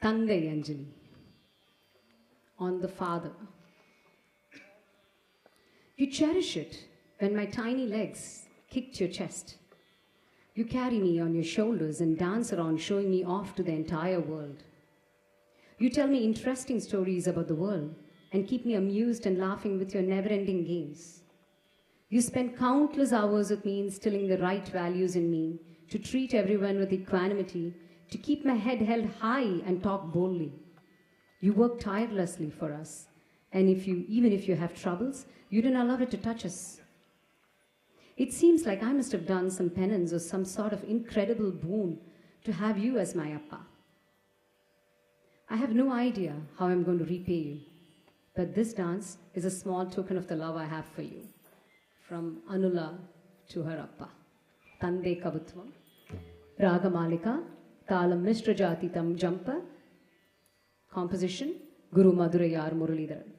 Tangai Anjali. On the father. You cherish it when my tiny legs kicked your chest. You carry me on your shoulders and dance around, showing me off to the entire world. You tell me interesting stories about the world and keep me amused and laughing with your never-ending games. You spend countless hours with me instilling the right values in me, to treat everyone with equanimity, to keep my head held high and talk boldly. You work tirelessly for us, and even if you have troubles, you don't allow it to touch us. It seems like I must have done some penance or some sort of incredible boon to have you as my appa. I have no idea how I'm going to repay you, but this dance is a small token of the love I have for you. From Anula to her appa. Tande Kabutvam. Ragamalika. Talam Mishra Jati Tam Jampa. Composition Guru Madhurayar Muralidharan.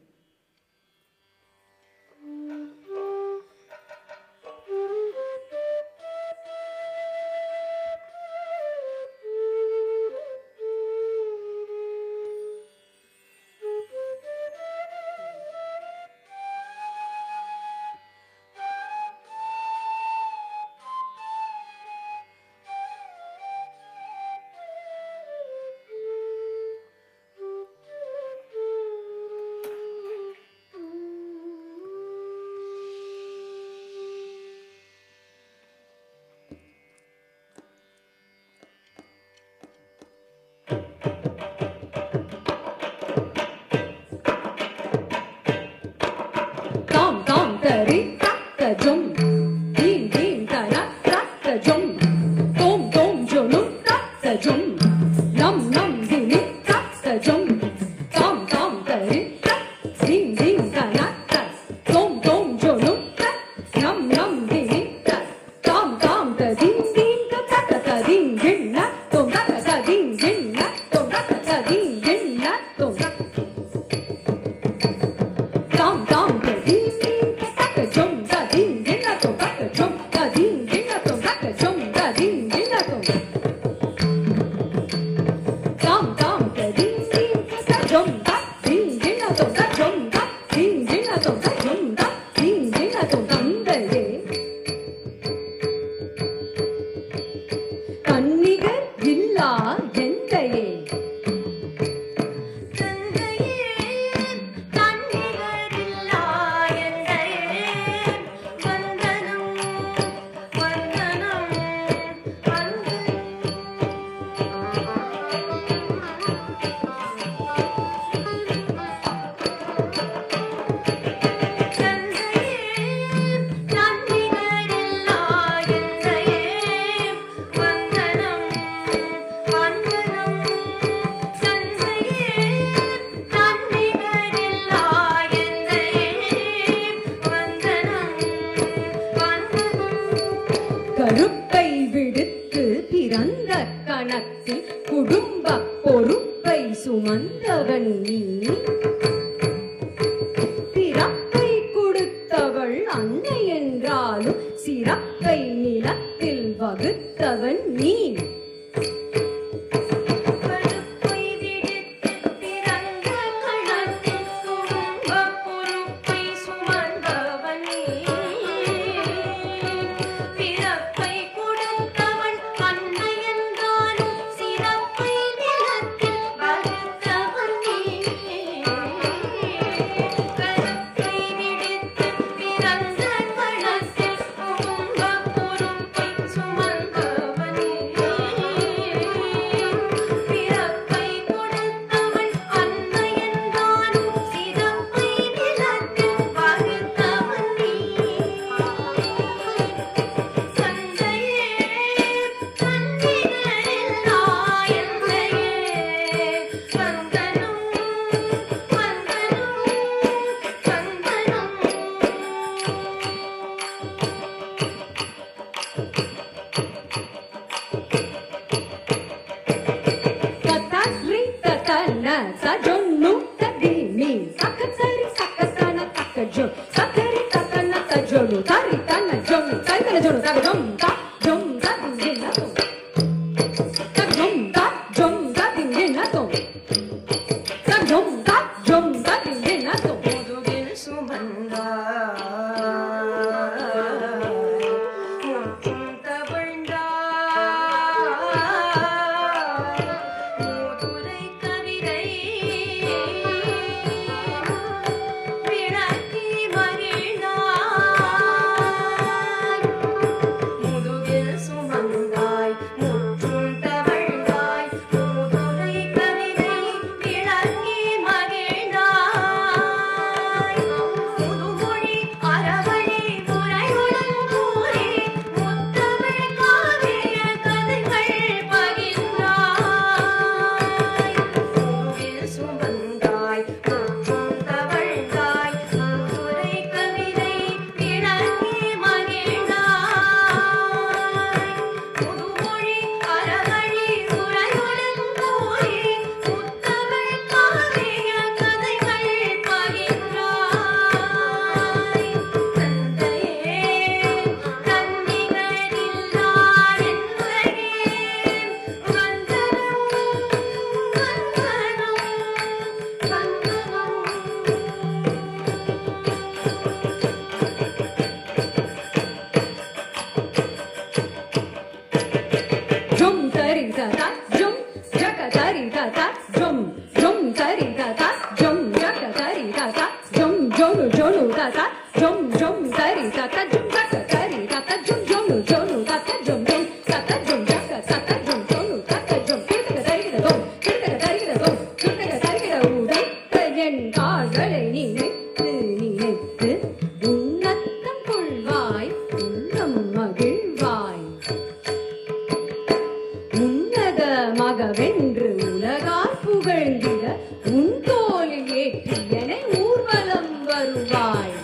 வென்று உலகார் புகழ்ந்திட உன் தோளில் ஏற்றி என ஊர்வலம் வருவாய்.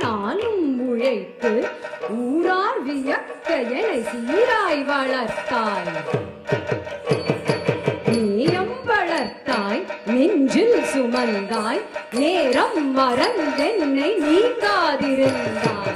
நானும் உழைத்து ஊரார் வியக்க என சீராய் வளர்த்தாய். நேயம் வளர்த்தாய், நெஞ்சில் சுமந்தாய், நேரம் மறந்தென்னை நீங்காதிருந்தாய்.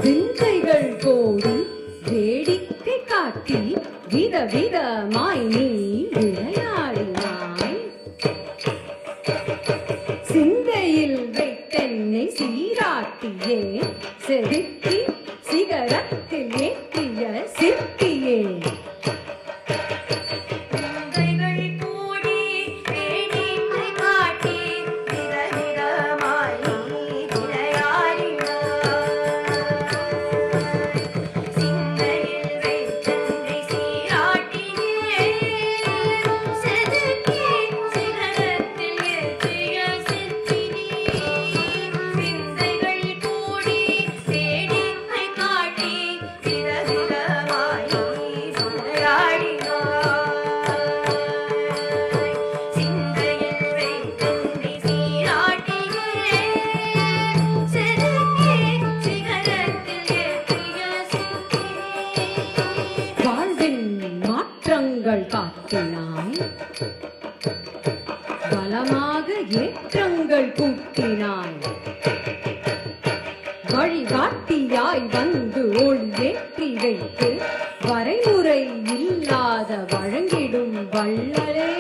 விந்தைகள் கோடி வேடிக்கை காட்டி விதவிதமாய் நீ விளையாடினாய். சிந்தையில் வைத்தென்னை சீராட்டியே, செதுக்கி சிகரத்தில் ஏற்றிய சிற்பியே. காட்டினாய், பலமாக ஏற்றங்கள் கூட்டினாய். வழிகாட்டியாய் வந்து ஒளி ஏற்றி வைத்து வரைமுறை இல்லாத வழங்கிடும் வள்ளலே.